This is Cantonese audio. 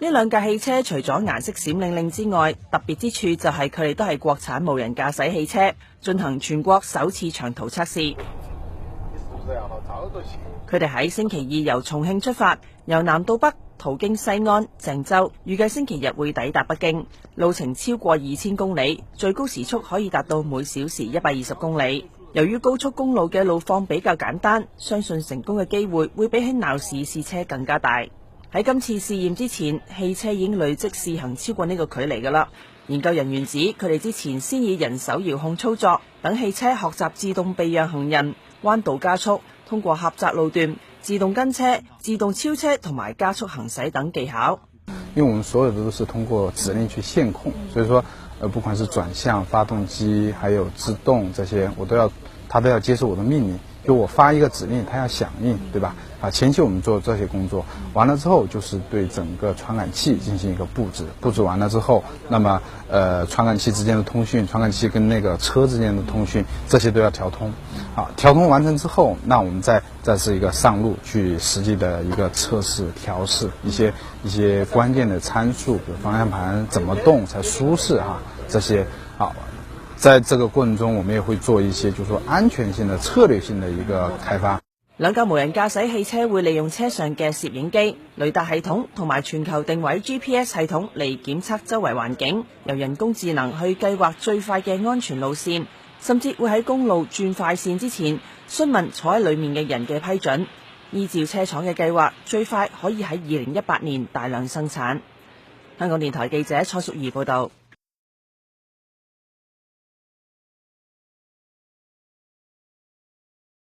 呢兩架汽車除咗顏色閃靈靈之外，特別之處就係佢哋都係國產無人駕駛汽車，進行全國首次長途測試。佢哋喺星期二由重慶出發，由南到北途經西安、鄭州，預計星期日會抵達北京，路程超過2000公里，最高時速可以達到每小時120公里。由於高速公路嘅路況比較簡單，相信成功嘅機會會比起鬧市試車更加大。喺今次試驗之前，汽車已經累積試行超過呢個距離㗎啦。研究人員指，佢哋之前先以人手遙控操作，等汽車學習自動避讓行人、彎道加速、通過狹窄路段、自動跟車、自動超車同埋加速行駛等技巧。因為我們所有的都是通過指令去線控，所以說不管是轉向、發動機，還有制動這些，它都要接受我的命令。就我發一個指令，它要響應，對吧？前期我們做這些工作，完了之後就是對整個傳感器進行一個布置，布置完了之後，那麼傳感器之間的通訊，傳感器跟那個車之間的通訊，這些都要調通。調通完成之後，那我們再是一個上路去實際的一個測試、調試一些關鍵的參數，比如方向盤怎麼動才舒適這些在這個過程中，我們也會做一些，就是說安全性的、策略性的一個開發。兩架無人駕駛汽車會利用車上嘅攝影機、雷達系統同埋全球定位 GPS 系統嚟檢測周圍環境，由人工智能去計劃最快嘅安全路線，甚至會喺公路轉快線之前詢問坐喺裏面嘅人嘅批准。依照車廠嘅計劃，最快可以喺2018年大量生產。香港電台記者蔡淑儀報道。